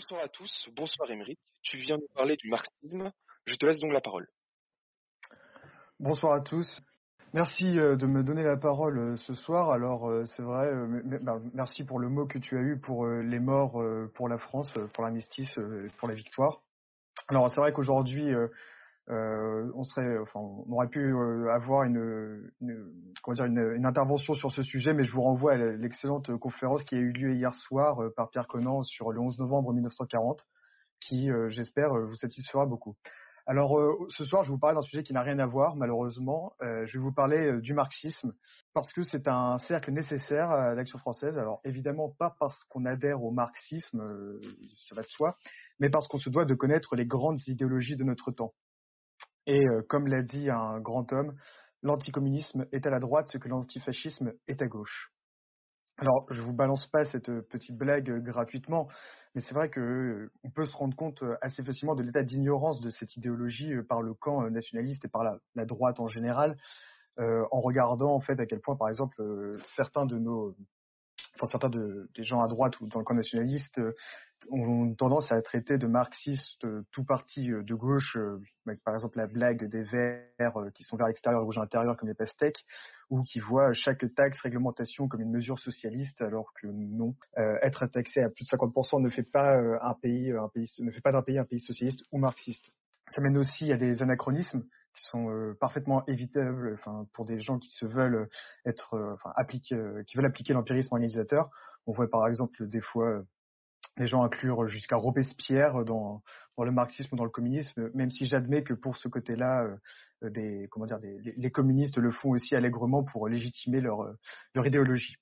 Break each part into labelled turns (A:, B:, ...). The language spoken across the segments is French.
A: Bonsoir à tous, bonsoir Émeric. Tu viens nous parler du marxisme. Je te laisse donc la parole.
B: Bonsoir à tous. Merci de me donner la parole ce soir. Alors c'est vrai, merci pour le mot que tu as eu pour les morts pour la France, pour l'armistice, pour la victoire. Alors c'est vrai qu'aujourd'hui on aurait pu avoir une intervention sur ce sujet, mais je vous renvoie à l'excellente conférence qui a eu lieu hier soir par Pierre Conan sur le 11 novembre 1940, qui j'espère vous satisfera beaucoup. Alors ce soir, je vais vous parler d'un sujet qui n'a rien à voir, malheureusement. Je vais vous parler du marxisme, parce que c'est un cercle nécessaire à l'Action française. Alors évidemment, pas parce qu'on adhère au marxisme, ça va de soi, mais parce qu'on se doit de connaître les grandes idéologies de notre temps. Et comme l'a dit un grand homme, l'anticommunisme est à la droite ce que l'antifascisme est à gauche. Alors, je vous balance pas cette petite blague gratuitement, mais c'est vrai que on peut se rendre compte assez facilement de l'état d'ignorance de cette idéologie par le camp nationaliste et par la droite en général, en regardant en fait à quel point, par exemple, des gens à droite ou dans le camp nationaliste ont tendance à traiter de marxistes tout parti de gauche, avec par exemple la blague des verts qui sont verts extérieur et rouge intérieur comme les pastèques, ou qui voient chaque taxe, réglementation comme une mesure socialiste, alors que non. Être taxé à plus de 50% ne fait pas ne fait pas d'un pays un pays socialiste ou marxiste. Ça mène aussi à des anachronismes qui sont parfaitement évitables, pour des gens qui se veulent qui veulent appliquer l'empirisme organisateur. On voit par exemple des fois les gens inclure jusqu'à Robespierre dans le marxisme ou dans le communisme, même si j'admets que pour ce côté-là, les communistes le font aussi allègrement pour légitimer leur idéologie.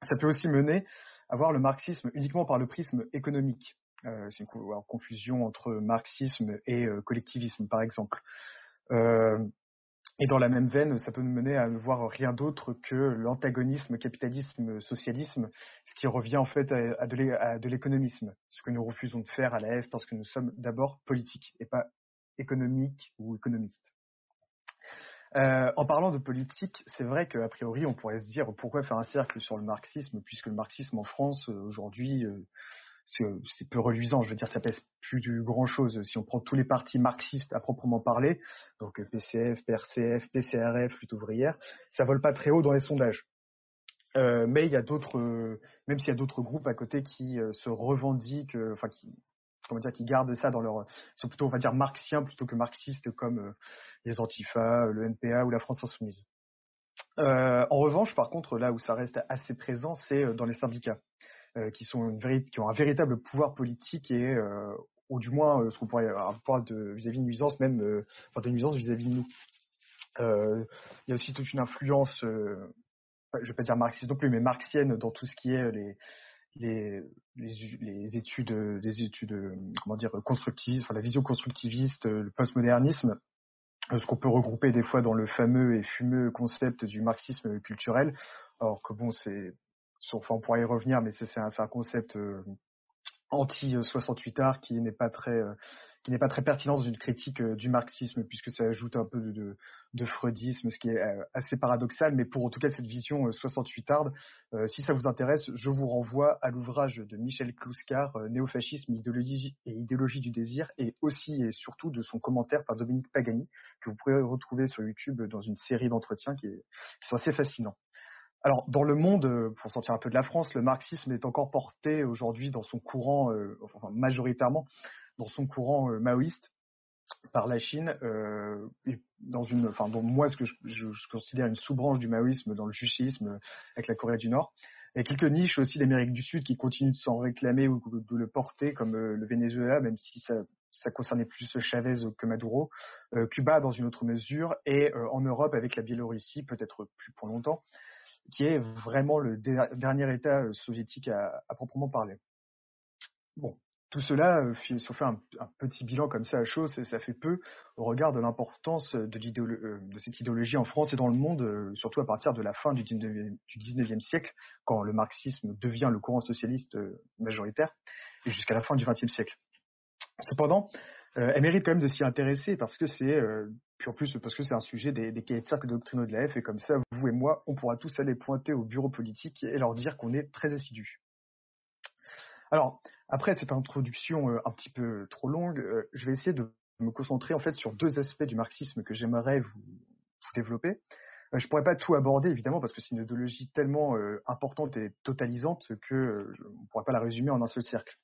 B: Ça peut aussi mener à voir le marxisme uniquement par le prisme économique. C'est une confusion entre marxisme et collectivisme, par exemple. Et dans la même veine, ça peut nous mener à ne voir rien d'autre que l'antagonisme capitalisme-socialisme, ce qui revient en fait à de l'économisme, ce que nous refusons de faire à l'AF parce que nous sommes d'abord politiques et pas économiques ou économistes. En parlant de politique, c'est vrai qu'a priori, on pourrait se dire pourquoi faire un cercle sur le marxisme, puisque le marxisme en France, aujourd'hui, c'est peu reluisant. Je veux dire, ça pèse plus du grand chose. Si on prend tous les partis marxistes à proprement parler, donc PCF, PRCF, PCRF, Lutte ouvrière, ça vole pas très haut dans les sondages. Mais il y a d'autres, même s'il y a d'autres groupes à côté qui se revendiquent, qui gardent ça dans leur, sont plutôt, on va dire, marxiens plutôt que marxistes, comme les Antifa, le NPA ou la France Insoumise. En revanche, par contre, là où ça reste assez présent, c'est dans les syndicats. Qui ont un véritable pouvoir politique et ou du moins ce qu'on pourrait avoir un pouvoir vis-à-vis de nuisance, même de nuisance vis-à-vis de nous. Il y a aussi toute une influence, je vais pas dire marxiste non plus, mais marxienne dans tout ce qui est les études, constructivistes, la vision constructiviste, le postmodernisme, ce qu'on peut regrouper des fois dans le fameux et fumeux concept du marxisme culturel. Alors que bon, on pourrait y revenir, mais c'est un concept anti 68 art qui n'est pas très pertinent dans une critique du marxisme, puisque ça ajoute un peu de freudisme, ce qui est assez paradoxal. Mais pour en tout cas cette vision 68 art, si ça vous intéresse, je vous renvoie à l'ouvrage de Michel Clouscar, Néofascisme, idéologie du désir, et aussi et surtout de son commentaire par Dominique Pagani, que vous pourrez retrouver sur YouTube dans une série d'entretiens qui sont assez fascinants. Alors, dans le monde, pour sortir un peu de la France, le marxisme est encore porté aujourd'hui dans son courant, majoritairement dans son courant maoïste par la Chine, et dans moi, ce que je considère une sous-branche du maoïsme dans le juchéisme avec la Corée du Nord. Il y a quelques niches aussi d'Amérique du Sud qui continuent de s'en réclamer ou de le porter, comme le Venezuela, même si ça concernait plus Chavez que Maduro, Cuba dans une autre mesure, et en Europe avec la Biélorussie, peut-être plus pour longtemps, qui est vraiment le dernier État soviétique à proprement parler. Bon, tout cela, si on fait un petit bilan comme ça à chaud, ça fait peu au regard de l'importance de cette idéologie en France et dans le monde, surtout à partir de la fin du 19e siècle, quand le marxisme devient le courant socialiste majoritaire, et jusqu'à la fin du 20e siècle. Cependant, elle mérite quand même de s'y intéresser parce que puis en plus parce que c'est un sujet des cahiers de cercle doctrinaux de la F, et comme ça, vous et moi, on pourra tous aller pointer au bureau politique et leur dire qu'on est très assidus. Alors, après cette introduction un petit peu trop longue, je vais essayer de me concentrer en fait sur deux aspects du marxisme que j'aimerais vous développer. Je pourrais pas tout aborder évidemment parce que c'est une idéologie tellement importante et totalisante que on pourrait pas la résumer en un seul cercle.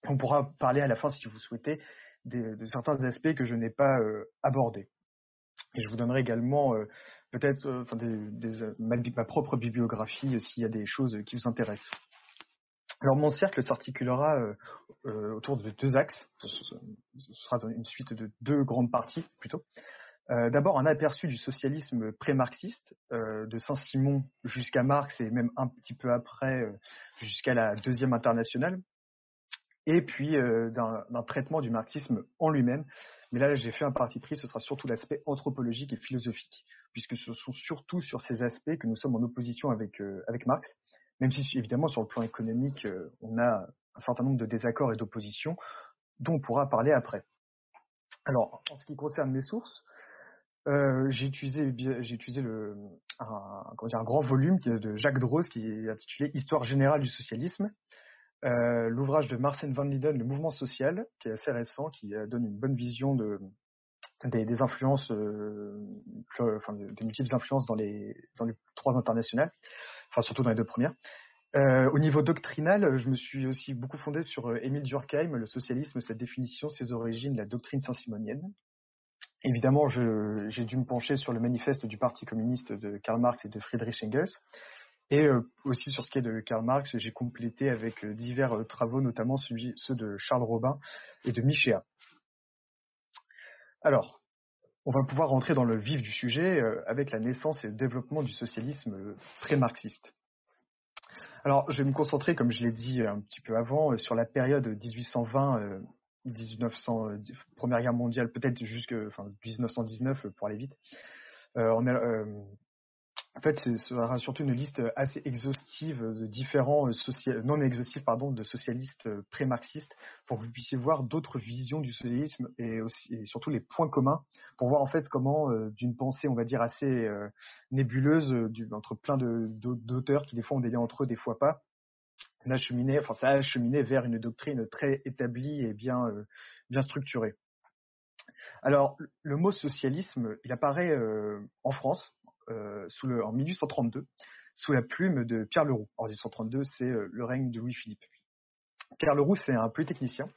B: On pourra parler à la fin, si vous souhaitez, de certains aspects que je n'ai pas abordés. Et je vous donnerai également peut-être ma propre bibliographie s'il y a des choses qui vous intéressent. Alors mon cercle s'articulera autour de deux axes. Ce sera une suite de deux grandes parties plutôt. D'abord un aperçu du socialisme pré-marxiste, de Saint-Simon jusqu'à Marx et même un petit peu après jusqu'à la Deuxième Internationale. Et puis d'un traitement du marxisme en lui-même. Mais là, j'ai fait un parti pris, ce sera surtout l'aspect anthropologique et philosophique, puisque ce sont surtout sur ces aspects que nous sommes en opposition avec Marx, même si évidemment sur le plan économique, on a un certain nombre de désaccords et d'oppositions, dont on pourra parler après. Alors, en ce qui concerne mes sources, j'ai utilisé un grand volume de Jacques Droz qui est intitulé Histoire générale du socialisme, l'ouvrage de Marcel van Linden, Le mouvement social, qui est assez récent, qui donne une bonne vision des influences, des multiples influences dans les trois internationales, enfin surtout dans les deux premières. Au niveau doctrinal, je me suis aussi beaucoup fondé sur Émile Durkheim, le socialisme, sa définition, ses origines, la doctrine saint-simonienne. Évidemment, j'ai dû me pencher sur le manifeste du Parti communiste de Karl Marx et de Friedrich Engels. Et aussi sur ce qui est de Karl Marx, j'ai complété avec divers travaux, notamment ceux de Charles Robin et de Michéa. Alors, on va pouvoir rentrer dans le vif du sujet avec la naissance et le développement du socialisme pré-marxiste. Alors, je vais me concentrer, comme je l'ai dit un petit peu avant, sur la période 1820, 1900, Première Guerre mondiale, peut-être jusqu'à 1919 pour aller vite. En fait, ce sera surtout une liste assez exhaustive de différents non exhaustive de socialistes pré-marxistes pour que vous puissiez voir d'autres visions du socialisme et surtout les points communs pour voir en fait comment d'une pensée on va dire assez nébuleuse entre plein d'auteurs qui des fois ont des liens entre eux, des fois pas, ça a acheminé vers une doctrine très établie et bien structurée. Alors, le mot socialisme, il apparaît en France en 1832 sous la plume de Pierre Leroux. En 1832, c'est le règne de Louis-Philippe. Pierre Leroux, c'est un polytechnicien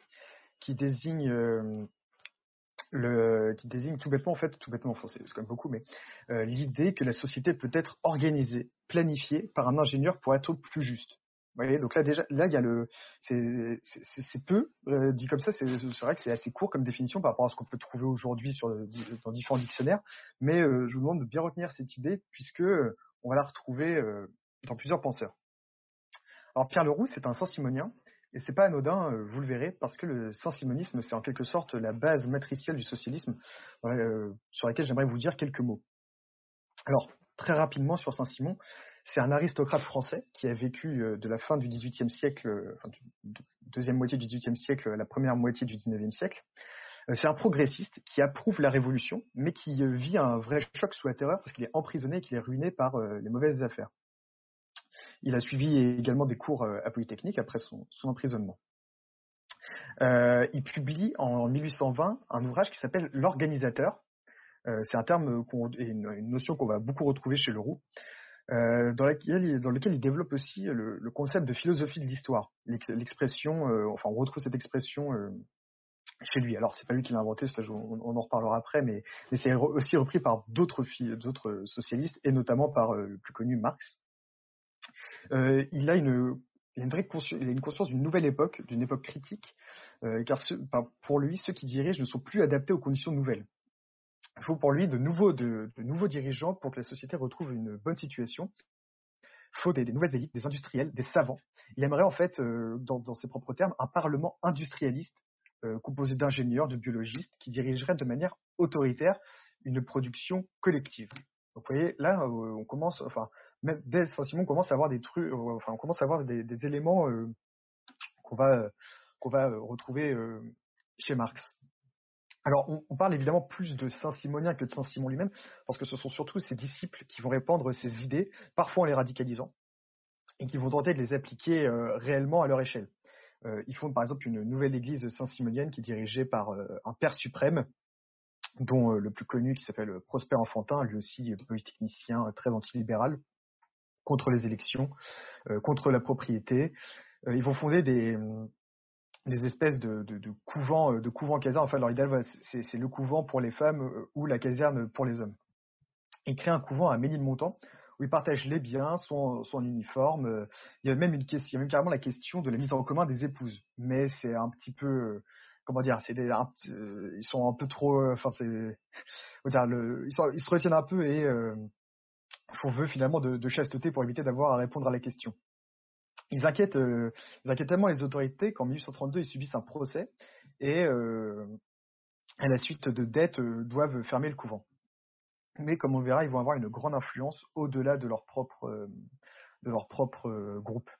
B: qui désigne tout bêtement, c'est quand même beaucoup, mais l'idée que la société peut être organisée, planifiée par un ingénieur pour être plus juste. Vous voyez, donc là déjà, il y a c'est peu dit comme ça. C'est vrai que c'est assez court comme définition par rapport à ce qu'on peut trouver aujourd'hui dans différents dictionnaires. Mais je vous demande de bien retenir cette idée puisque on va la retrouver dans plusieurs penseurs. Alors Pierre Leroux, c'est un saint-simonien et c'est pas anodin, vous le verrez, parce que le saint-simonisme, c'est en quelque sorte la base matricielle du socialisme sur laquelle j'aimerais vous dire quelques mots. Alors très rapidement sur Saint-Simon. C'est un aristocrate français qui a vécu de la fin du XVIIIe siècle, deuxième moitié du XVIIIe siècle à la première moitié du XIXe siècle. C'est un progressiste qui approuve la révolution, mais qui vit un vrai choc sous la terreur parce qu'il est emprisonné et qu'il est ruiné par les mauvaises affaires. Il a suivi également des cours à Polytechnique après son emprisonnement. Il publie en 1820 un ouvrage qui s'appelle L'Organisateur. C'est un terme et une notion qu'on va beaucoup retrouver chez Leroux. Dans lequel il développe aussi le concept de philosophie de l'histoire. L'expression, on retrouve cette expression chez lui. Alors, c'est pas lui qui l'a inventé, ça, on en reparlera après, mais c'est aussi repris par d'autres socialistes, et notamment par le plus connu Marx. Il a une conscience d'une nouvelle époque, d'une époque critique, car pour lui, ceux qui dirigent ne sont plus adaptés aux conditions nouvelles. Il faut pour lui de nouveaux dirigeants pour que la société retrouve une bonne situation. Il faut des nouvelles élites, des industriels, des savants. Il aimerait en fait, dans ses propres termes, un parlement industrialiste composé d'ingénieurs, de biologistes, qui dirigerait de manière autoritaire une production collective. Donc vous voyez, là, on commence, même dès Saint-Simon, on commence à avoir des trucs, on commence à avoir des éléments qu'on va retrouver chez Marx. Alors, on parle évidemment plus de Saint-Simonien que de Saint-Simon lui-même, parce que ce sont surtout ses disciples qui vont répandre ces idées, parfois en les radicalisant, et qui vont tenter de les appliquer réellement à leur échelle. Ils fondent par exemple une nouvelle église saint-simonienne qui est dirigée par un père suprême, dont le plus connu qui s'appelle Prosper Enfantin, lui aussi polytechnicien très antilibéral, contre les élections, contre la propriété. Ils vont fonder des espèces de couvents casernes. Enfin, leur idéal, voilà, c'est le couvent pour les femmes ou la caserne pour les hommes. Ils créent un couvent à Ménilmontant où ils partagent les biens, sont en uniforme. Il y a même il y a même carrément la question de la mise en commun des épouses. Mais c'est un petit peu, comment dire, ils sont un peu trop, enfin faut dire, ils se retiennent un peu et font vœu finalement de chasteté pour éviter d'avoir à répondre à la question. Ils inquiètent, ils inquiètent tellement les autorités qu'en 1832 ils subissent un procès et à la suite de dettes doivent fermer le couvent. Mais comme on verra, ils vont avoir une grande influence au-delà de leur propre groupe.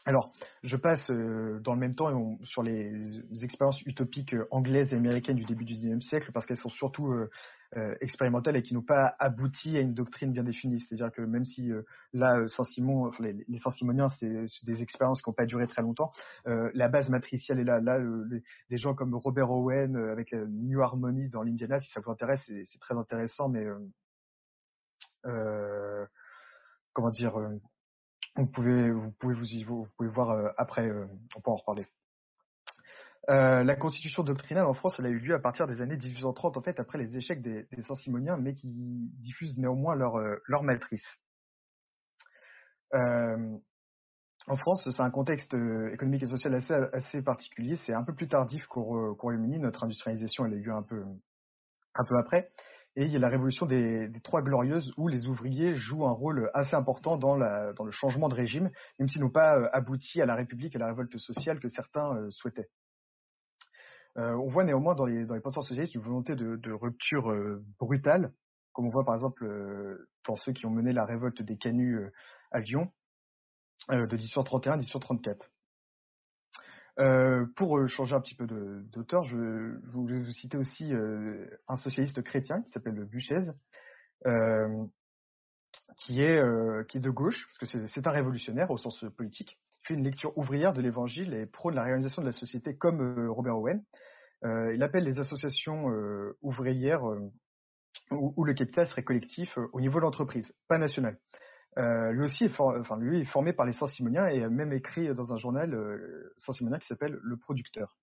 B: Alors, je passe dans le même temps sur les expériences utopiques anglaises et américaines du début du XIXe siècle parce qu'elles sont surtout expérimentales et qui n'ont pas abouti à une doctrine bien définie. C'est-à-dire que même si là, Saint-Simon, enfin, les Saint-Simoniens, c'est des expériences qui n'ont pas duré très longtemps, la base matricielle est là. Là, les gens comme Robert Owen avec New Harmony dans l'Indiana, si ça vous intéresse, c'est très intéressant, mais comment dire, vous pouvez voir après, on peut en reparler. La constitution doctrinale en France, elle a eu lieu à partir des années 1830, en fait, après les échecs des Saint-Simoniens, mais qui diffusent néanmoins leur matrice. En France, c'est un contexte économique et social assez particulier. C'est un peu plus tardif qu'au Royaume-Uni. Notre industrialisation, elle a eu lieu un peu après. Et il y a la révolution des Trois Glorieuses où les ouvriers jouent un rôle assez important dans le changement de régime, même s'ils n'ont pas abouti à la République et à la révolte sociale que certains souhaitaient. On voit néanmoins dans les penseurs socialistes une volonté de rupture brutale, comme on voit par exemple dans ceux qui ont mené la révolte des Canuts à Lyon de 1831 à 1834. Pour changer un petit peu d'auteur, je voulais vous citer aussi un socialiste chrétien qui s'appelle Buchez, qui est de gauche, parce que c'est un révolutionnaire au sens politique. Il fait une lecture ouvrière de l'Évangile et prône la réorganisation de la société comme Robert Owen. Il appelle les associations ouvrières où le capital serait collectif au niveau de l'entreprise, pas national. Lui aussi est formé par les Saint-Simoniens et a même écrit dans un journal Saint-Simonien qui s'appelle Le Producteur.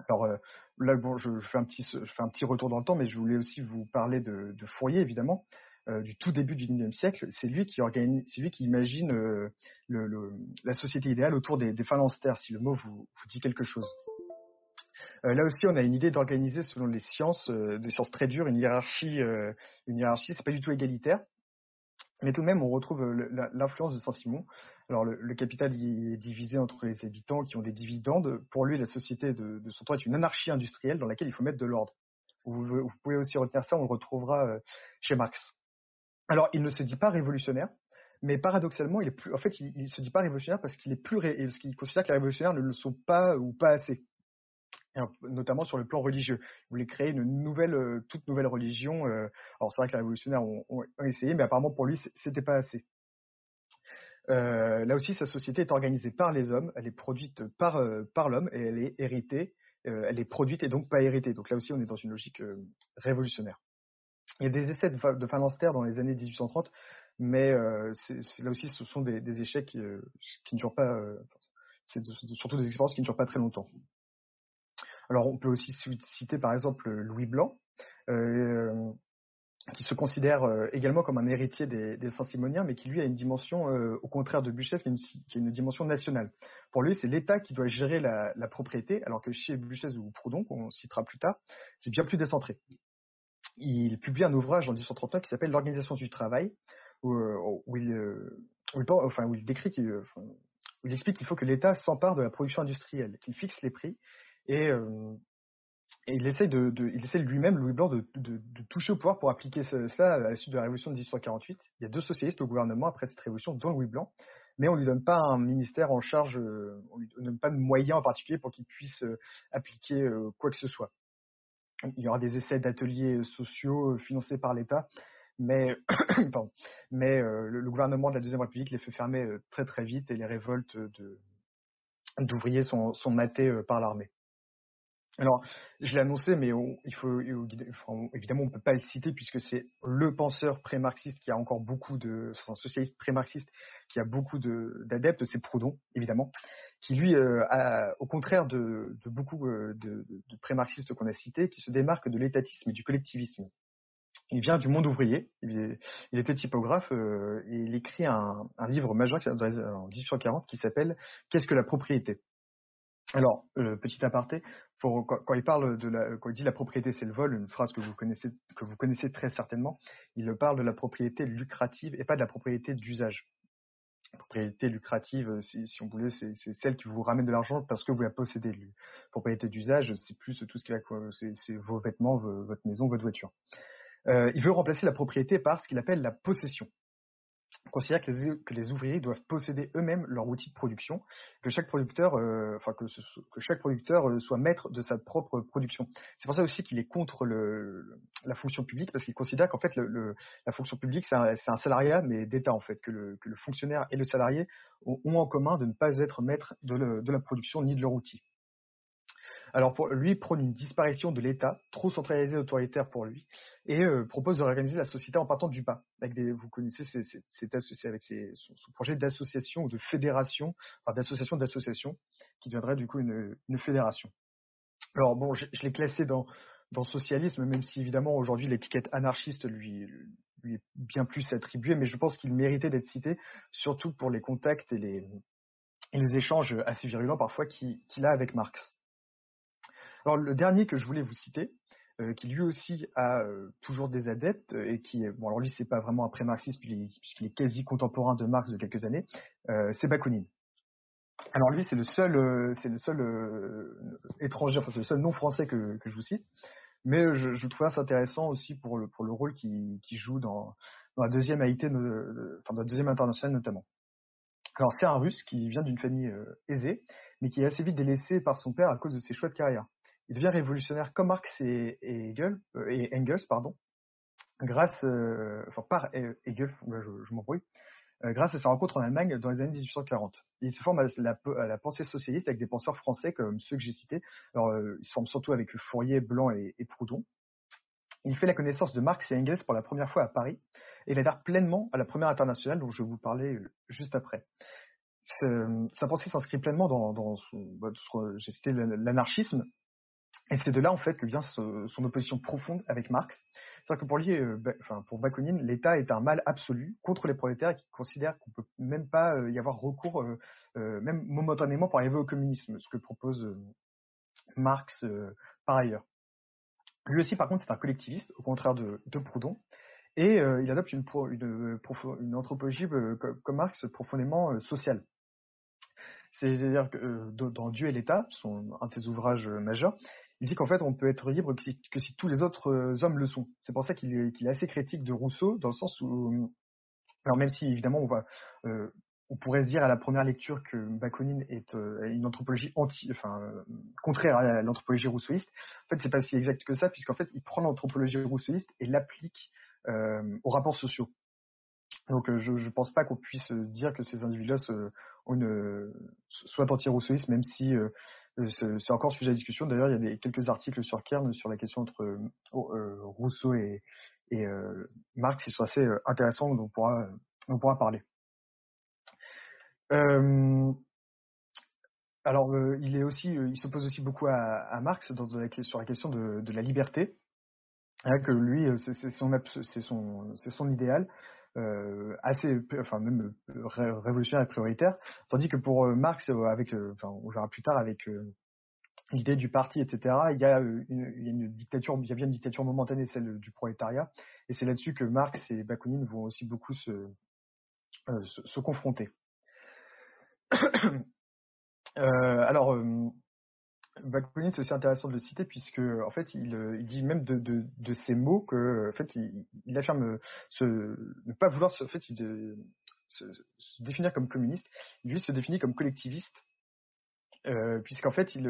B: Alors là, bon, je fais un petit retour dans le temps, mais je voulais aussi vous parler de Fourier, évidemment, du tout début du XIXe siècle. C'est lui qui imagine la société idéale autour des phalanstères, si le mot vous dit quelque chose. Là aussi, on a une idée d'organiser selon les sciences, des sciences très dures, une hiérarchie. C'est pas du tout égalitaire. Mais tout de même, on retrouve l'influence de Saint-Simon. Alors, le capital il est divisé entre les habitants qui ont des dividendes. Pour lui, la société de son temps est une anarchie industrielle dans laquelle il faut mettre de l'ordre. Vous pouvez aussi retenir ça, on le retrouvera chez Marx. Alors, il ne se dit pas révolutionnaire, mais paradoxalement, il se dit pas révolutionnaire parce parce qu'il considère que les révolutionnaires ne le sont pas ou pas assez. Notamment sur le plan religieux. Ils voulaient créer une toute nouvelle religion. Alors c'est vrai que les révolutionnaires ont essayé, mais apparemment pour lui, c'était pas assez. Là aussi, sa société est organisée par les hommes, elle est produite par l'homme et elle est héritée. Elle est produite et donc pas héritée. Donc là aussi, on est dans une logique révolutionnaire. Il y a des essais de phalanstères dans les années 1830, mais là aussi, ce sont des échecs qui ne durent pas. C'est surtout des expériences qui ne durent pas très longtemps. Alors, on peut aussi citer par exemple Louis Blanc, qui se considère également comme un héritier des Saint-Simoniens, mais qui lui a une dimension, au contraire de Buchez, qui a une dimension nationale. Pour lui, c'est l'État qui doit gérer la propriété, alors que chez Buchez ou Proudhon, qu'on citera plus tard, c'est bien plus décentré. Il publie un ouvrage en 1839 qui s'appelle L'organisation du travail, où il décrit où il explique qu'il faut que l'État s'empare de la production industrielle, qu'il fixe les prix et il essaie lui-même, Louis Blanc, de toucher au pouvoir pour appliquer cela à la suite de la révolution de 1848. Il y a 2 socialistes au gouvernement après cette révolution, dont Louis Blanc, mais on lui donne pas un ministère en charge, on lui donne pas de moyens en particulier pour qu'il puisse appliquer quoi que ce soit. Il y aura des essais d'ateliers sociaux financés par l'État, mais, le gouvernement de la Deuxième République les fait fermer très très vite et les révoltes d'ouvriers sont matés par l'armée. Alors, je l'ai annoncé, mais évidemment, on ne peut pas le citer puisque c'est le penseur pré-marxiste qui a encore beaucoup enfin, socialiste pré-marxiste qui a beaucoup d'adeptes, c'est Proudhon, évidemment, qui lui, au contraire de beaucoup de pré-marxistes qu'on a cités, qui se démarque de l'étatisme et du collectivisme. Il vient du monde ouvrier, il était typographe et il écrit un livre majeur en 1840 qui s'appelle « Qu'est-ce que la propriété ?» Alors, petit aparté, quand il dit la propriété c'est le vol, une phrase que vous connaissez très certainement, il parle de la propriété lucrative et pas de la propriété d'usage. La propriété lucrative, si on voulait, c'est celle qui vous ramène de l'argent parce que vous la possédez. La propriété d'usage, c'est plus tout ce qui va, c'est vos vêtements, votre maison, votre voiture. Il veut remplacer la propriété par ce qu'il appelle la possession. On considère que les ouvriers doivent posséder eux-mêmes leur outil de production, que chaque producteur, que chaque producteur soit maître de sa propre production. C'est pour ça aussi qu'il est contre la fonction publique, parce qu'il considère qu'en fait la fonction publique c'est un salariat mais d'État en fait, que le fonctionnaire et le salarié ont en commun de ne pas être maîtres de la production ni de leur outil. Alors pour lui, il prône une disparition de l'État, trop centralisé et autoritaire pour lui, et propose de réorganiser la société en partant du bas. Vous connaissez avec son projet d'association ou de fédération, enfin d'association, qui deviendrait du coup une fédération. Alors bon, je l'ai classé dans socialisme, même si évidemment aujourd'hui l'étiquette anarchiste lui est bien plus attribuée, mais je pense qu'il méritait d'être cité, surtout pour les contacts et les échanges assez virulents parfois qu'il a avec Marx. Alors le dernier que je voulais vous citer, qui lui aussi a toujours des adeptes et bon alors lui c'est pas vraiment un pré-marxiste puisqu'il est quasi contemporain de Marx de quelques années, c'est Bakounine. Alors lui c'est le seul étranger, enfin c'est le seul non français que je vous cite, mais je trouvais ça intéressant aussi pour le rôle qu'il joue dans la deuxième AIT, dans la deuxième internationale notamment. Alors c'est un Russe qui vient d'une famille aisée, mais qui est assez vite délaissé par son père à cause de ses choix de carrière. Il devient révolutionnaire comme Marx et Engels, par Hegel, je m'embrouille, grâce à sa rencontre en Allemagne dans les années 1840. Il se forme à la pensée socialiste avec des penseurs français comme ceux que j'ai cités. Alors, il se forme surtout avec Fourier, Blanc et Proudhon. Il fait la connaissance de Marx et Engels pour la première fois à Paris et il adhère pleinement à la première internationale dont je vais vous parler juste après. Sa pensée s'inscrit pleinement dans ce que j'ai cité, l'anarchisme. Et c'est de là, en fait, que vient son opposition profonde avec Marx. C'est-à-dire que pour lui, pour Bakounine, l'État est un mal absolu contre les prolétaires et qui considère qu'on peut même pas y avoir recours, même momentanément, pour arriver au communisme, ce que propose Marx par ailleurs. Lui aussi, par contre, c'est un collectiviste, au contraire de Proudhon, et il adopte une anthropologie, comme Marx, profondément sociale. C'est-à-dire que dans Dieu et l'État, un de ses ouvrages majeurs, il dit qu'en fait on peut être libre que si tous les autres hommes le sont. C'est pour ça qu'il est assez critique de Rousseau, dans le sens où, alors même si évidemment on pourrait se dire à la première lecture que Bakounine est une anthropologie contraire à l'anthropologie rousseauiste. En fait, c'est pas si exact que ça, puisqu'en fait il prend l'anthropologie rousseauiste et l'applique aux rapports sociaux. Donc je pense pas qu'on puisse dire que ces individus-là soient anti-rousseauistes, même si c'est encore sujet à discussion. D'ailleurs, il y a quelques articles sur Kern sur la question entre Rousseau et Marx qui sont assez intéressants, dont on pourra parler. Alors, il s'oppose aussi beaucoup à Marx sur la question de la liberté. Que lui, c'est son idéal, même révolutionnaire et prioritaire, tandis que pour Marx, on verra plus tard avec l'idée du parti, etc., il y a une dictature, il y a bien une dictature momentanée, celle du prolétariat, et c'est là-dessus que Marx et Bakounine vont aussi beaucoup se confronter. Alors, Bakounine, c'est aussi intéressant de le citer puisque en fait il dit même de ces mots que en fait il affirme ne pas vouloir se définir comme communiste, lui se définit comme collectiviste, puisqu'en fait il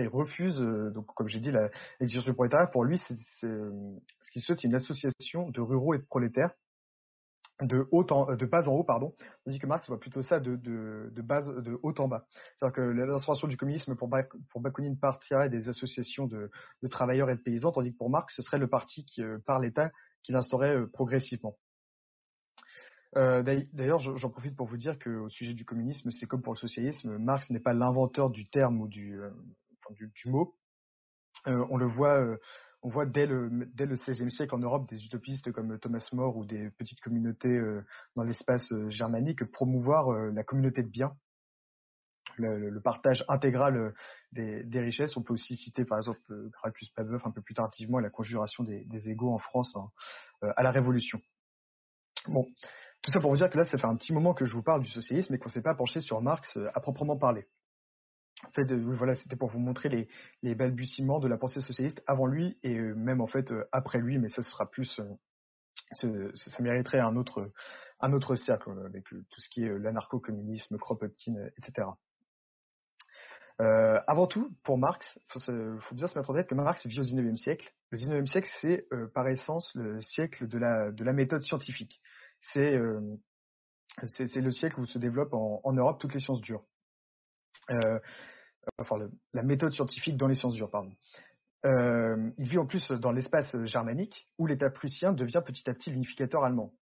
B: refuse, donc comme j'ai dit, l'exigence du prolétariat. Pour lui, ce qu'il souhaite, c'est une association de ruraux et de prolétaires de bas en haut, pardon, tandis que Marx voit plutôt ça de haut en bas. C'est-à-dire que l'instauration du communisme pour Bakounine partirait des associations de travailleurs et de paysans, tandis que pour Marx, ce serait le parti par l'État qui l'instaurait progressivement. D'ailleurs, j'en profite pour vous dire qu'au sujet du communisme, c'est comme pour le socialisme, Marx n'est pas l'inventeur du terme ou du mot. On voit dès le XVIe siècle en Europe des utopistes comme Thomas More ou des petites communautés dans l'espace germanique promouvoir la communauté de biens, le partage intégral des richesses. On peut aussi citer par exemple Gracchus Babeuf un peu plus tardivement et la conjuration des égaux en France à la Révolution. Bon, tout ça pour vous dire que là, ça fait un petit moment que je vous parle du socialisme et qu'on ne s'est pas penché sur Marx à proprement parler. En fait, voilà, c'était pour vous montrer les balbutiements de la pensée socialiste avant lui et même en fait après lui, mais ça sera plus, ça mériterait un autre cercle avec tout ce qui est l'anarcho-communisme, Kropotkin, etc. Avant tout, pour Marx, faut bien se mettre en tête que Marx vit au XIXe siècle. Le XIXe siècle, c'est par essence le siècle de la méthode scientifique. C'est le siècle où se développent en Europe toutes les sciences dures. La méthode scientifique dans les sciences dures, pardon. Il vit en plus dans l'espace germanique, où l'État prussien devient petit à petit l'unificateur allemand.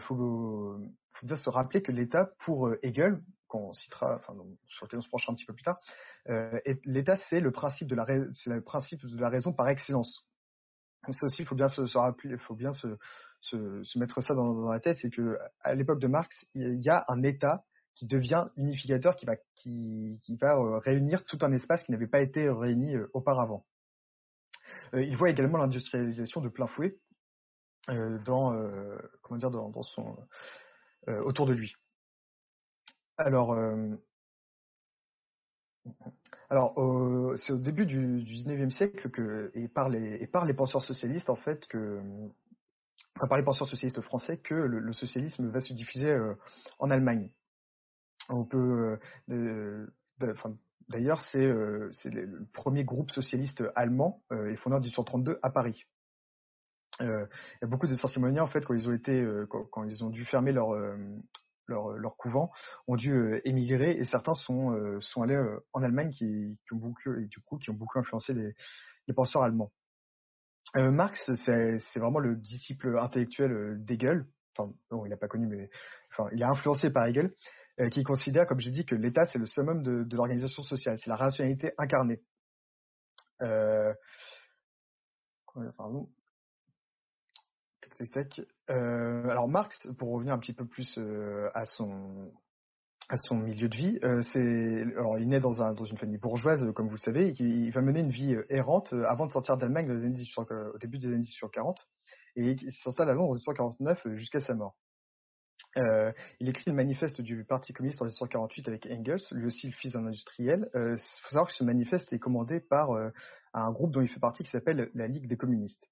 B: Faut bien se rappeler que l'État, pour Hegel, qu'on citera, sur lequel on se penchera un petit peu plus tard, l'État, c'est le principe de la raison par excellence. Donc ça aussi, il faut bien se rappeler, il faut bien se mettre ça dans la tête, c'est que à l'époque de Marx, il y a un État qui devient unificateur, qui va réunir tout un espace qui n'avait pas été réuni auparavant. Il voit également l'industrialisation de plein fouet autour de lui. Alors, c'est au début du XIXe siècle et par les penseurs socialistes en fait par les penseurs socialistes français que le socialisme va se diffuser en Allemagne. On peut d'ailleurs c'est le premier groupe socialiste allemand et fondé en 1832 à Paris. Il y a beaucoup de Saint-Simoniens en fait quand ils ont dû fermer leur couvent, ont dû émigrer et certains sont allés en Allemagne qui ont beaucoup influencé les penseurs allemands. Marx, c'est vraiment le disciple intellectuel d'Hegel. Enfin, non, il n'a pas connu, mais il est influencé par Hegel, qui considère, comme j'ai dit, que l'État c'est le summum de l'organisation sociale, c'est la rationalité incarnée. Pardon. Alors Marx, pour revenir un petit peu plus à son milieu de vie, il naît dans une famille bourgeoise, comme vous le savez, et il va mener une vie errante avant de sortir d'Allemagne au début des années 1840, et il s'installe à Londres en 1849 jusqu'à sa mort. Il écrit le manifeste du Parti communiste en 1848 avec Engels, lui aussi le fils d'un industriel. Il faut savoir que ce manifeste est commandé par un groupe dont il fait partie qui s'appelle la Ligue des communistes.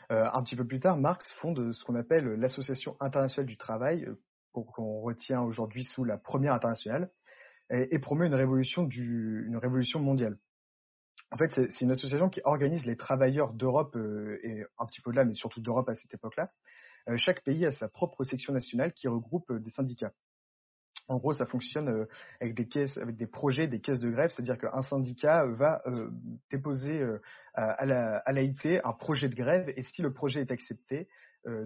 B: Un petit peu plus tard, Marx fonde ce qu'on appelle l'Association internationale du travail, qu'on retient aujourd'hui sous la Première internationale, et promeut une révolution mondiale. En fait, c'est une association qui organise les travailleurs d'Europe et un petit peu de là, mais surtout d'Europe à cette époque-là. Chaque pays a sa propre section nationale qui regroupe des syndicats. En gros, ça fonctionne avec des projets, des caisses de grève, c'est-à-dire qu'un syndicat va déposer à l'AIT un projet de grève, et si le projet est accepté,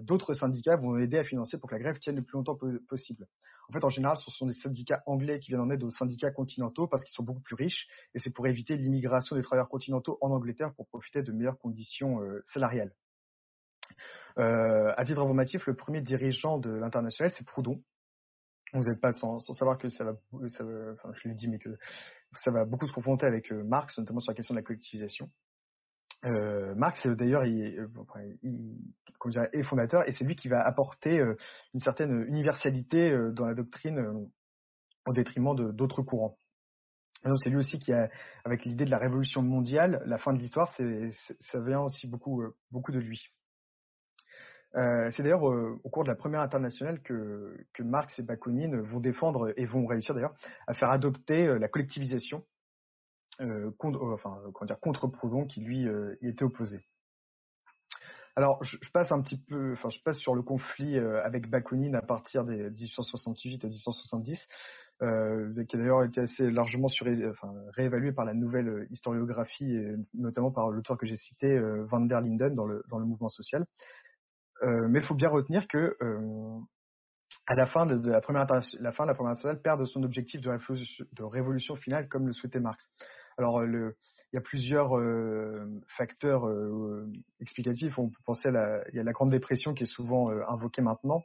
B: d'autres syndicats vont aider à financer pour que la grève tienne le plus longtemps possible. En fait, en général, ce sont des syndicats anglais qui viennent en aide aux syndicats continentaux parce qu'ils sont beaucoup plus riches, et c'est pour éviter l'immigration des travailleurs continentaux en Angleterre pour profiter de meilleures conditions salariales. À titre informatif, le premier dirigeant de l'Internationale, c'est Proudhon. Vous n'êtes pas sans savoir que je l'ai dit, mais que ça va beaucoup se confronter avec Marx, notamment sur la question de la collectivisation. Marx, d'ailleurs, est fondateur, et c'est lui qui va apporter une certaine universalité dans la doctrine au détriment d'autres courants. Et donc, c'est lui aussi qui a, avec l'idée de la révolution mondiale, la fin de l'histoire, ça vient aussi beaucoup de lui. C'est d'ailleurs au cours de la Première internationale que Marx et Bakounine vont défendre et vont réussir d'ailleurs à faire adopter la collectivisation contre Proudhon qui lui y était opposé. Alors, je passe un petit peu, enfin, je passe sur le conflit avec Bakounine à partir des 1868 à 1870, qui a d'ailleurs été assez largement réévalué par la nouvelle historiographie, et notamment par l'auteur que j'ai cité, Van der Linden, dans le mouvement social. Mais il faut bien retenir que à la fin de la première internationale perd de son objectif de révolution finale comme le souhaitait Marx. Alors il y a plusieurs facteurs explicatifs. On peut penser il y a la Grande Dépression qui est souvent invoquée maintenant,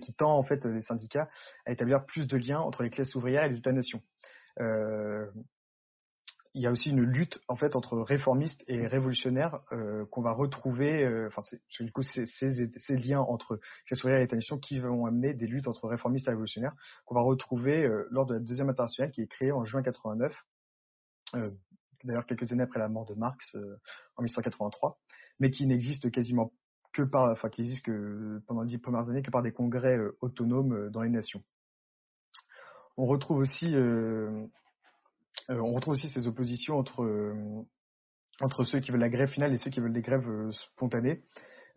B: qui tend en fait les syndicats à établir plus de liens entre les classes ouvrières et les États-nations. Il y a aussi une lutte en fait entre réformistes et révolutionnaires qu'on va retrouver. Du coup, ces liens entre classe ouvrière et État-nation qui vont amener des luttes entre réformistes et révolutionnaires qu'on va retrouver lors de la deuxième internationale qui est créée en juin 89. D'ailleurs quelques années après la mort de Marx en 1883, mais qui n'existe quasiment qui existe que pendant les 10 premières années que par des congrès autonomes dans les nations. On retrouve aussi ces oppositions entre ceux qui veulent la grève finale et ceux qui veulent des grèves spontanées.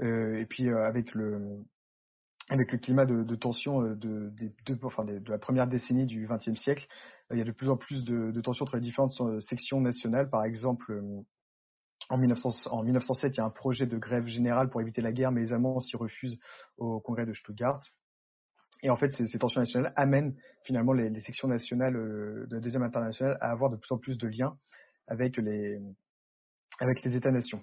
B: Et puis avec le climat de tension de la première décennie du XXe siècle, il y a de plus en plus de tensions entre les différentes sections nationales. Par exemple, en 1907, il y a un projet de grève générale pour éviter la guerre, mais les Allemands s'y refusent au congrès de Stuttgart. Et en fait, ces tensions nationales amènent finalement les sections nationales de la deuxième internationale à avoir de plus en plus de liens avec les États-nations.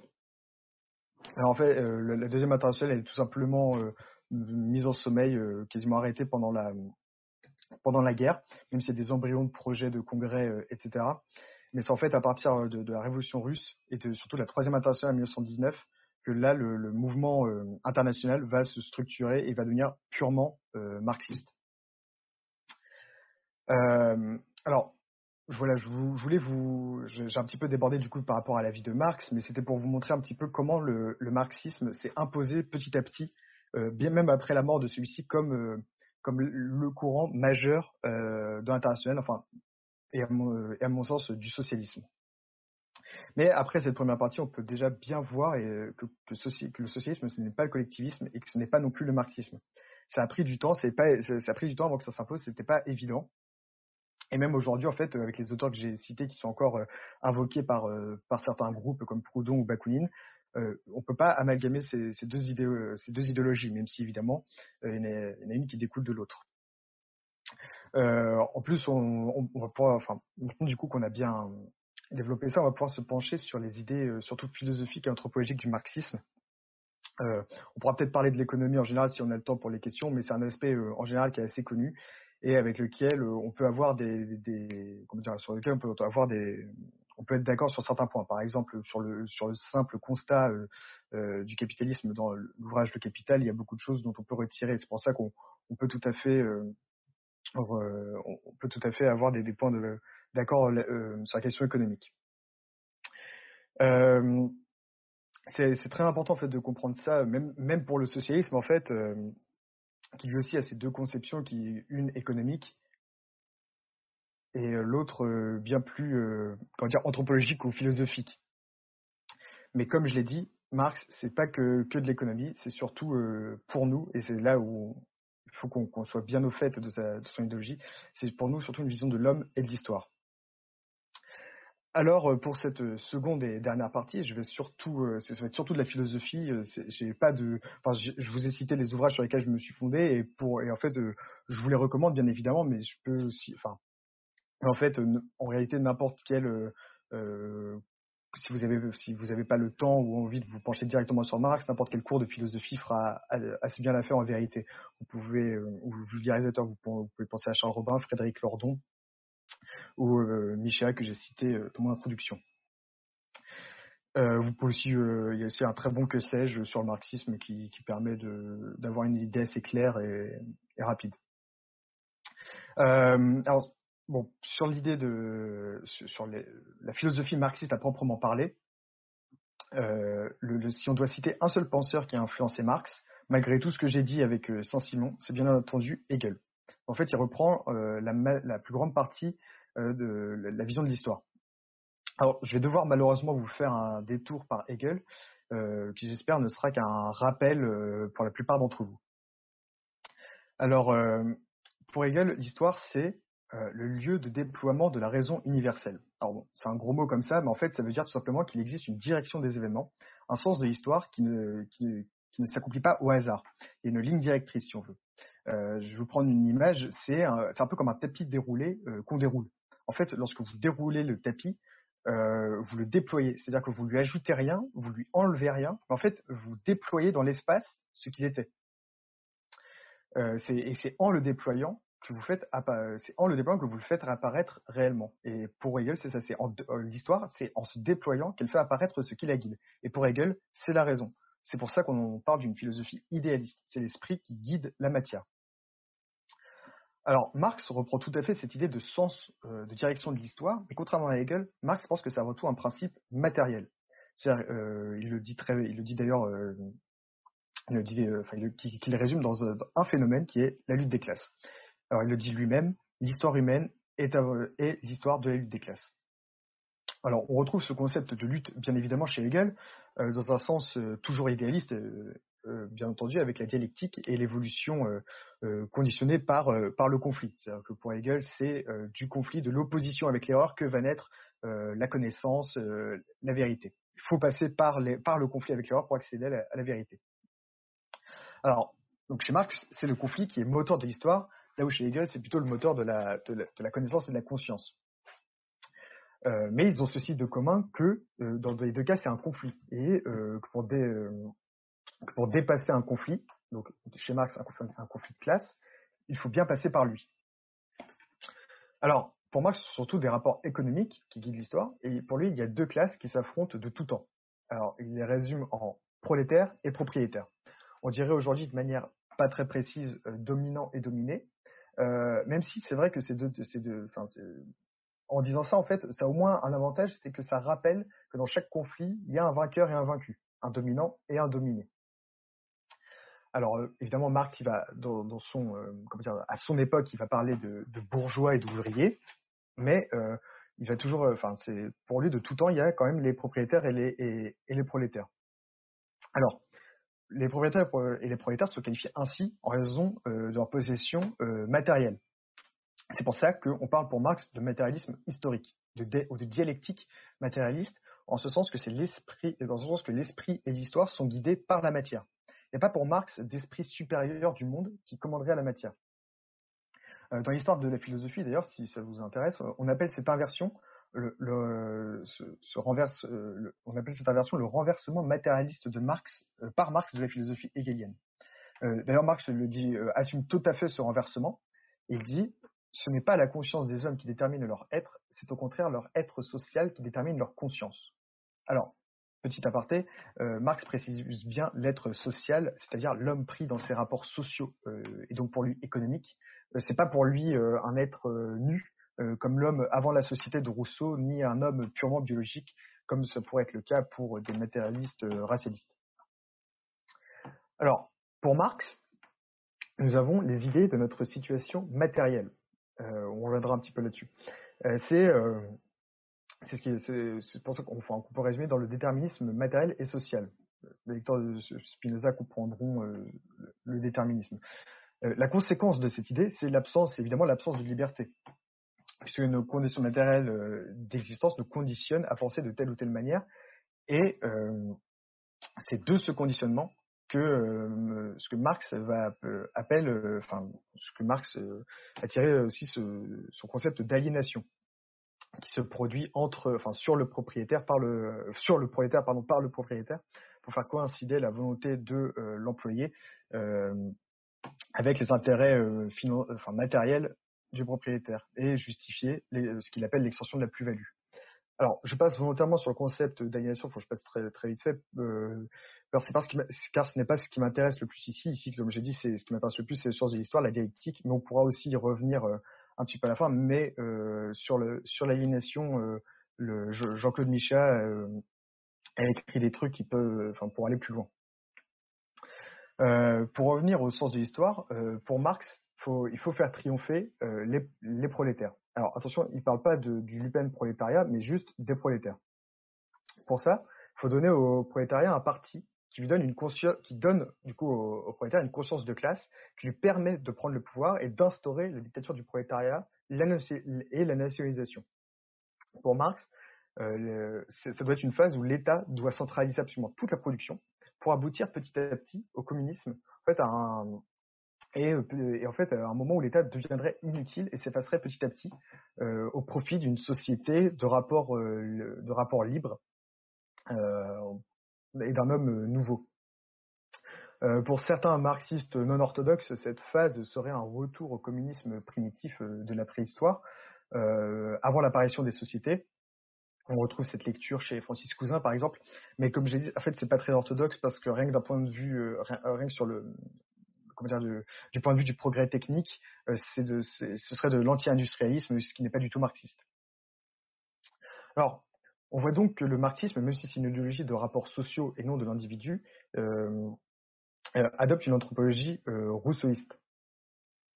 B: Alors en fait, la deuxième internationale elle est tout simplement mise en sommeil, quasiment arrêtée pendant la guerre, même s'il y a des embryons de projets de congrès, etc. Mais c'est en fait à partir de la révolution russe et surtout de la troisième internationale en 1919 que là, le mouvement international va se structurer et va devenir purement marxiste. Alors, voilà, j'ai un petit peu débordé du coup par rapport à la vie de Marx, mais c'était pour vous montrer un petit peu comment le marxisme s'est imposé petit à petit, bien même après la mort de celui-ci, comme le courant majeur de l'international, enfin, et à mon sens du socialisme. Mais après cette première partie, on peut déjà bien voir que le socialisme, ce n'est pas le collectivisme et que ce n'est pas non plus le marxisme. Ça a pris du temps, ça a pris du temps avant que ça s'impose, c'était pas évident. Et même aujourd'hui, en fait, avec les auteurs que j'ai cités qui sont encore invoqués par certains groupes comme Proudhon ou Bakounine, on peut pas amalgamer ces deux idéologies, même si évidemment il y en a une qui découle de l'autre. En plus, on va pouvoir, maintenant du coup qu'on a bien développé ça, on va pouvoir se pencher sur les idées surtout philosophiques et anthropologiques du marxisme. On pourra peut-être parler de l'économie en général si on a le temps pour les questions, mais c'est un aspect en général qui est assez connu et avec lequel on peut avoir sur lequel on peut être d'accord sur certains points. Par exemple, sur le simple constat du capitalisme dans l'ouvrage Le Capital, il y a beaucoup de choses dont on peut retirer. C'est pour ça qu'on peut tout à fait avoir des points d'accord sur la question économique. C'est très important en fait de comprendre ça, même pour le socialisme en fait, qui lui aussi a ces deux conceptions, une économique et l'autre bien plus anthropologique ou philosophique. Mais comme je l'ai dit, Marx c'est pas que de l'économie, c'est surtout pour nous, et c'est là où il faut qu'on soit bien au fait de son idéologie, c'est pour nous surtout une vision de l'homme et de l'histoire. Alors, pour cette seconde et dernière partie, ça va être surtout de la philosophie. Je vous ai cité les ouvrages sur lesquels je me suis fondé et en fait, je vous les recommande bien évidemment, mais je peux aussi, en fait, en réalité, n'importe quel, si vous avez pas le temps ou envie de vous pencher directement sur Marx, n'importe quel cours de philosophie fera assez bien l'affaire en vérité. Vous pouvez, ou vulgarisateur, vous pouvez penser à Charles Robin, Frédéric Lordon ou Michel que j'ai cité dans mon introduction. Vous pouvez aussi, il y a aussi un très bon que sais-je sur le marxisme qui permet d'avoir une idée assez claire et rapide. Alors, bon, sur l'idée la philosophie marxiste à proprement parler, si on doit citer un seul penseur qui a influencé Marx, malgré tout ce que j'ai dit avec Saint-Simon, c'est bien entendu Hegel. En fait, il reprend la plus grande partie de la vision de l'histoire. Alors, je vais devoir malheureusement vous faire un détour par Hegel, qui j'espère ne sera qu'un rappel pour la plupart d'entre vous. Alors, pour Hegel, l'histoire, c'est le lieu de déploiement de la raison universelle. Alors bon, c'est un gros mot comme ça, mais en fait, ça veut dire tout simplement qu'il existe une direction des événements, un sens de l'histoire qui ne s'accomplit pas au hasard. Il y a une ligne directrice, si on veut. Je vais vous prendre une image, c'est un peu comme un tapis déroulé qu'on déroule. En fait, lorsque vous déroulez le tapis, vous le déployez, c'est-à-dire que vous lui ajoutez rien, vous lui enlevez rien, mais en fait, vous déployez dans l'espace ce qu'il était. C'est en le déployant que vous le faites apparaître réellement. Et pour Hegel, c'est ça, l'histoire, c'est en se déployant qu'elle fait apparaître ce qui la guide. Et pour Hegel, c'est la raison. C'est pour ça qu'on parle d'une philosophie idéaliste. C'est l'esprit qui guide la matière. Alors, Marx reprend tout à fait cette idée de sens, de direction de l'histoire, mais contrairement à Hegel, Marx pense que c'est avant tout un principe matériel. C'est-à-dire, il le dit d'ailleurs, qu'il résume dans un phénomène qui est la lutte des classes. Alors, il le dit lui-même, l'histoire humaine est l'histoire de la lutte des classes. Alors, on retrouve ce concept de lutte, bien évidemment, chez Hegel, dans un sens toujours idéaliste, bien entendu, avec la dialectique et l'évolution conditionnée par le conflit. C'est-à-dire que pour Hegel, c'est du conflit, de l'opposition avec l'erreur que va naître la connaissance, la vérité. Il faut passer par le conflit avec l'erreur pour accéder à la vérité. Alors, donc chez Marx, c'est le conflit qui est moteur de l'histoire, là où chez Hegel, c'est plutôt le moteur de la connaissance et de la conscience. Mais ils ont ceci de commun que dans les deux cas, c'est un conflit. Et pour dépasser un conflit, donc chez Marx, un conflit de classe, il faut bien passer par lui. Alors, pour Marx, c'est surtout des rapports économiques qui guident l'histoire, et pour lui, il y a deux classes qui s'affrontent de tout temps. Alors, il les résume en prolétaires et propriétaires. On dirait aujourd'hui de manière pas très précise dominant et dominé, même si c'est vrai que en disant ça, en fait, ça a au moins un avantage, c'est que ça rappelle que dans chaque conflit, il y a un vainqueur et un vaincu, un dominant et un dominé. Alors évidemment, Marx, il va à son époque, il va parler de bourgeois et d'ouvriers, mais il va toujours, c'est pour lui de tout temps, il y a quand même les propriétaires et les prolétaires. Alors, les propriétaires et les prolétaires se qualifient ainsi en raison de leur possession matérielle. C'est pour ça qu'on parle pour Marx de matérialisme historique, ou de dialectique matérialiste, en ce sens que l'esprit et l'histoire sont guidés par la matière. Il n'y a pas pour Marx d'esprit supérieur du monde qui commanderait à la matière. Dans l'histoire de la philosophie, d'ailleurs, si ça vous intéresse, on appelle cette inversion le renversement matérialiste de Marx par Marx de la philosophie hegelienne. D'ailleurs, Marx le dit, assume tout à fait ce renversement. Il dit ce n'est pas la conscience des hommes qui détermine leur être, c'est au contraire leur être social qui détermine leur conscience. Alors, petit aparté, Marx précise bien l'être social, c'est-à-dire l'homme pris dans ses rapports sociaux et donc pour lui économiques. C'est pas pour lui un être nu comme l'homme avant la société de Rousseau, ni un homme purement biologique comme ça pourrait être le cas pour des matérialistes racialistes. Alors, pour Marx, nous avons les idées de notre situation matérielle. On reviendra un petit peu là-dessus. C'est pour ça qu'on peut résumer dans le déterminisme matériel et social. Les lecteurs de Spinoza comprendront le déterminisme. La conséquence de cette idée, c'est évidemment l'absence de liberté, puisque nos conditions matérielles d'existence nous conditionnent à penser de telle ou telle manière, et c'est de ce conditionnement que ce que Marx a tiré aussi son concept d'aliénation qui se produit sur le propriétaire par le propriétaire pour faire coïncider la volonté de l'employé avec les intérêts matériels du propriétaire et justifier ce qu'il appelle l'extension de la plus-value. Alors, je passe volontairement sur le concept d'aliénation, faut que je passe très, très vite fait, car ce n'est pas ce qui m'intéresse le plus ici. Ici, comme j'ai dit, ce qui m'intéresse le plus, c'est les sciences de l'histoire, la dialectique, mais on pourra aussi y revenir un petit peu à la fin, mais sur l'aliénation, Jean-Claude Michat a écrit des trucs pour aller plus loin. Pour revenir au sens de l'histoire, pour Marx, il faut faire triompher les prolétaires. Alors attention, il ne parle pas du Lupen prolétariat, mais juste des prolétaires. Pour ça, faut donner au prolétariat un parti qui lui donne qui donne du coup au prolétaire une conscience de classe, qui lui permet de prendre le pouvoir et d'instaurer la dictature du prolétariat et la nationalisation. Pour Marx, ça doit être une phase où l'État doit centraliser absolument toute la production pour aboutir petit à petit au communisme, en fait, en fait, à un moment où l'État deviendrait inutile et s'effacerait petit à petit au profit d'une société de rapports libres et d'un homme nouveau. Pour certains marxistes non orthodoxes, cette phase serait un retour au communisme primitif de la préhistoire, avant l'apparition des sociétés. On retrouve cette lecture chez Francis Cousin, par exemple. Mais comme j'ai dit, en fait, c'est pas très orthodoxe parce que rien que d'un point de vue, rien que sur le, comment dire, du point de vue du progrès technique, ce serait de l'anti-industrialisme, ce qui n'est pas du tout marxiste. Alors, on voit donc que le marxisme, même si c'est une idéologie de rapports sociaux et non de l'individu, adopte une anthropologie rousseauiste.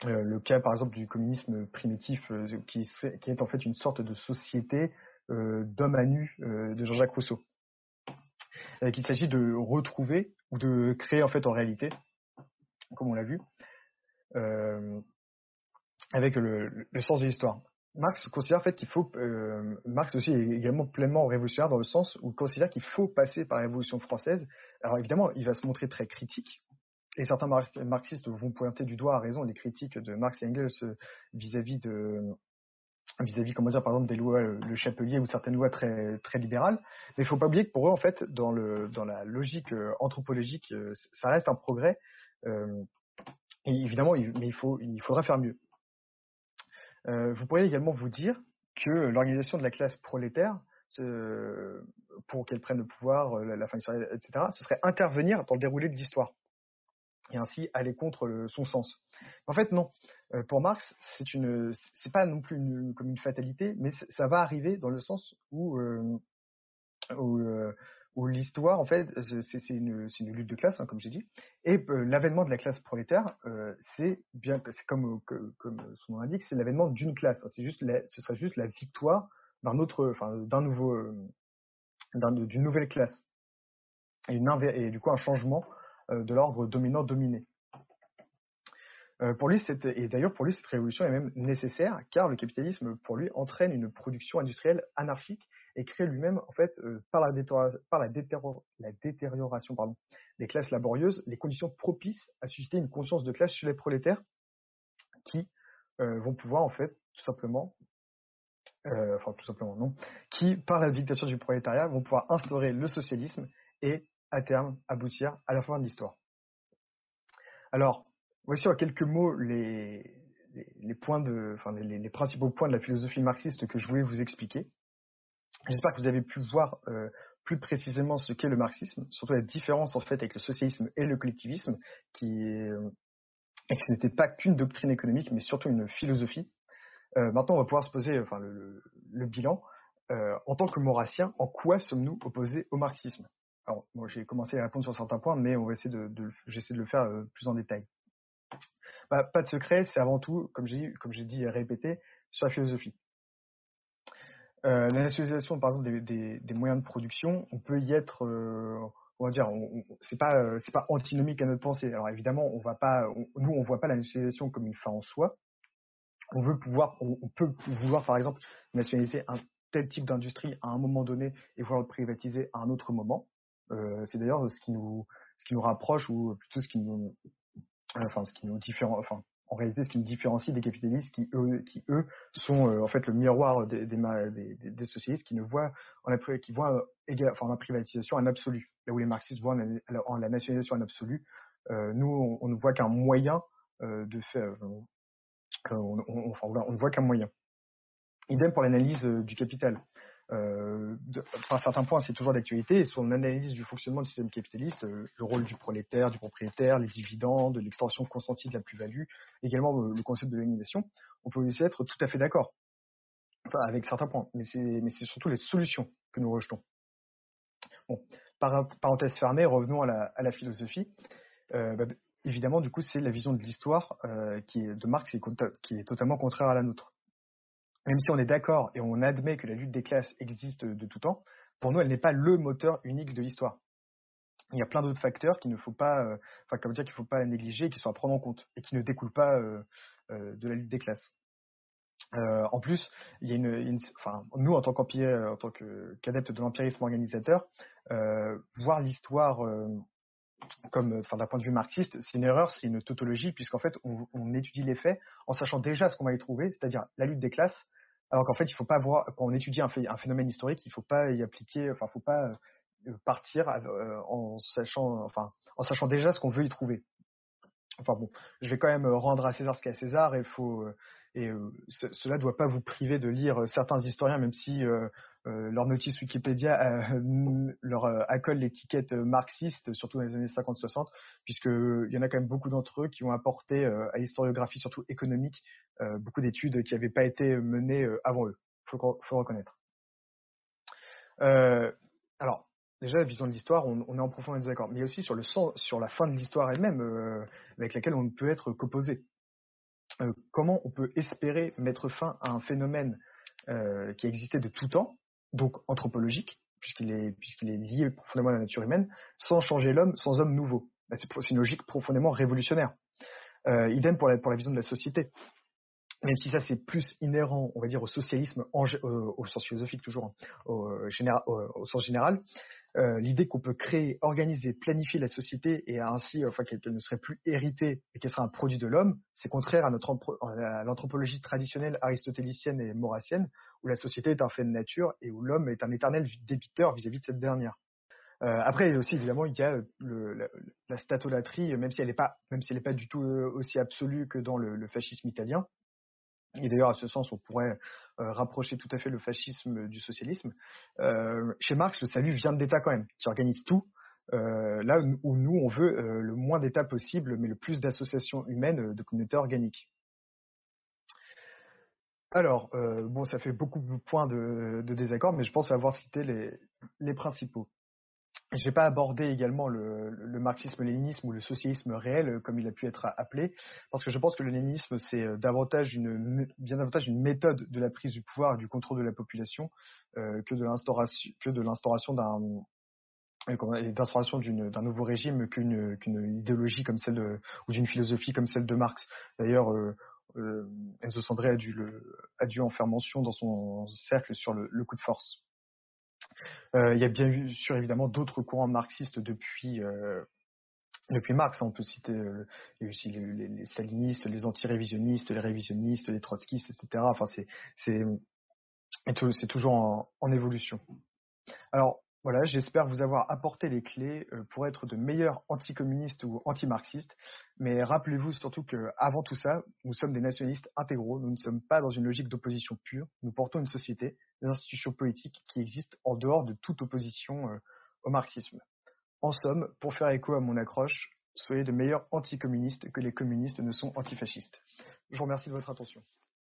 B: Le cas, par exemple, du communisme primitif, qui est en fait une sorte de société d'homme à nu de Jean-Jacques Rousseau. Qu'il s'agit de retrouver ou de créer en fait en réalité, comme on l'a vu, avec le sens de l'histoire. Marx considère en fait qu'il faut, Marx aussi est également pleinement révolutionnaire dans le sens où il considère qu'il faut passer par la Révolution française. Alors évidemment, il va se montrer très critique, et certains marxistes vont pointer du doigt à raison les critiques de Marx et Engels vis-à-vis, comment dire, par exemple, des lois Le Chapelier ou certaines lois très, très libérales. Mais il ne faut pas oublier que pour eux, en fait, dans la logique anthropologique, ça reste un progrès. Et évidemment, mais il faudra faire mieux. Vous pourriez également vous dire que l'organisation de la classe prolétaire, pour qu'elle prenne le pouvoir, la fin d'histoire, etc., ce serait intervenir dans le déroulé de l'histoire et ainsi aller contre son sens. En fait, non. Pour Marx, c'est pas non plus comme une fatalité, mais ça va arriver dans le sens où l'histoire, en fait, c'est une lutte de classe, hein, comme j'ai dit, et l'avènement de la classe prolétaire, c'est comme son nom l'indique, c'est l'avènement d'une classe. Ce serait juste la victoire d'une nouvelle classe et du coup un changement de l'ordre dominant-dominé. Pour lui, et d'ailleurs pour lui, cette révolution est même nécessaire, car le capitalisme, pour lui, entraîne une production industrielle anarchique et crée lui-même, en fait, par la détérioration des classes laborieuses, les conditions propices à susciter une conscience de classe chez les prolétaires qui vont pouvoir, en fait, tout simplement non, qui, par la dictature du prolétariat, vont pouvoir instaurer le socialisme et, à terme, aboutir à la fin de l'histoire. Alors, voici en quelques mots les principaux points de la philosophie marxiste que je voulais vous expliquer. J'espère que vous avez pu voir plus précisément ce qu'est le marxisme, surtout la différence en fait avec le socialisme et le collectivisme, et que ce n'était pas qu'une doctrine économique, mais surtout une philosophie. Maintenant, on va pouvoir se poser le bilan. En tant que maurassien, en quoi sommes-nous opposés au marxisme? Alors, moi, j'ai commencé à répondre sur certains points, mais on va essayer j'essaie de le faire plus en détail. Pas de secret, c'est avant tout, comme j'ai dit et répété, sur la philosophie. La nationalisation, par exemple, des moyens de production, on peut y être, on va dire, c'est pas antinomique à notre pensée. Alors évidemment, nous, on voit pas la nationalisation comme une fin en soi. On peut vouloir, par exemple, nationaliser un tel type d'industrie à un moment donné et vouloir le privatiser à un autre moment. C'est d'ailleurs ce qui nous rapproche, ou plutôt ce qui nous en réalité, ce qui nous différencie des capitalistes qui eux sont en fait le miroir des socialistes qui voient en la privatisation un absolu. Là où les marxistes voient en la nationalisation un absolu, nous on ne voit qu'un moyen de faire. On ne voit qu'un moyen. Idem pour l'analyse du capital. Par certains points, c'est toujours d'actualité. Et sur l'analyse du fonctionnement du système capitaliste, le rôle du prolétaire, du propriétaire, les dividendes, l'extension consentie de la plus-value, également le concept de l'aliénation, on peut aussi être tout à fait d'accord, avec certains points. Mais c'est surtout les solutions que nous rejetons. Bon, parenthèse fermée, revenons à la philosophie. Évidemment, du coup, c'est la vision de l'histoire de Marx qui est totalement contraire à la nôtre. Même si on est d'accord et on admet que la lutte des classes existe de tout temps, pour nous, elle n'est pas le moteur unique de l'histoire. Il y a plein d'autres facteurs qu'il ne faut pas, enfin, comment dire, qu'il faut pas négliger et qui sont à prendre en compte et qui ne découlent pas, de la lutte des classes. En plus, il y a enfin, nous, en tant en tant qu'adeptes de l'empirisme organisateur, voir l'histoire, comme, enfin, d'un point de vue marxiste, c'est une erreur, c'est une tautologie, puisqu'en fait, on étudie les faits en sachant déjà ce qu'on va y trouver, c'est-à-dire la lutte des classes, alors qu'en fait, il faut pas voir, quand on étudie un phénomène historique, il faut pas y appliquer, enfin, faut pas partir en sachant déjà ce qu'on veut y trouver. Enfin bon, je vais quand même rendre à César ce qu'est à César et cela doit pas vous priver de lire certains historiens, même si leur notice Wikipédia leur accole l'étiquette marxiste, surtout dans les années 50-60, puisqu'il y en a quand même beaucoup d'entre eux qui ont apporté à l'historiographie, surtout économique, beaucoup d'études qui n'avaient pas été menées avant eux. Faut reconnaître. Euh, alors, déjà, la vision de l'histoire, on est en profond désaccord, mais aussi sur le sens, sur la fin de l'histoire elle-même, avec laquelle on ne peut être qu'opposé. Comment on peut espérer mettre fin à un phénomène qui existait de tout temps, donc anthropologique, puisqu'il est lié profondément à la nature humaine, sans changer l'homme, sans homme nouveau. Bah, c'est une logique profondément révolutionnaire. Idem pour la vision de la société. Même si ça c'est plus inhérent, on va dire, au socialisme, au sens philosophique toujours, hein, au sens général, l'idée qu'on peut créer, organiser, planifier la société et ainsi, enfin, qu'elle ne serait plus héritée et qu'elle serait un produit de l'homme, c'est contraire à l'anthropologie traditionnelle aristotélicienne et maurassienne, où la société est un fait de nature et où l'homme est un éternel débiteur vis-à-vis de cette dernière. Après aussi évidemment il y a la statolatrie, même si elle n'est pas du tout aussi absolue que dans le fascisme italien. Et d'ailleurs, à ce sens, on pourrait rapprocher tout à fait le fascisme du socialisme. Chez Marx, le salut vient de l'État quand même, qui organise tout. Là où nous, on veut le moins d'États possible, mais le plus d'associations humaines, de communautés organiques. Alors, bon, ça fait beaucoup de points de désaccord, mais je pense avoir cité les principaux. Je ne vais pas aborder également le marxisme-léninisme ou le socialisme réel, comme il a pu être appelé, parce que je pense que le léninisme, c'est bien davantage une méthode de la prise du pouvoir et du contrôle de la population que de l'instauration d'un nouveau régime qu'une idéologie comme ou d'une philosophie comme celle de Marx. D'ailleurs, Enzo Sandré a dû en faire mention dans son cercle sur le coup de force. Il y a bien sûr évidemment d'autres courants marxistes depuis Marx. On peut citer il y a aussi les stalinistes, les anti-révisionnistes, les révisionnistes, les trotskistes, etc. Enfin, c'est toujours en évolution. Alors voilà, j'espère vous avoir apporté les clés pour être de meilleurs anticommunistes ou anti-marxistes. Mais rappelez-vous surtout qu'avant tout ça, nous sommes des nationalistes intégraux. Nous ne sommes pas dans une logique d'opposition pure. Nous portons une société, des institutions politiques qui existent en dehors de toute opposition au marxisme. En somme, pour faire écho à mon accroche, soyez de meilleurs anticommunistes que les communistes ne sont antifascistes. Je vous remercie de votre attention.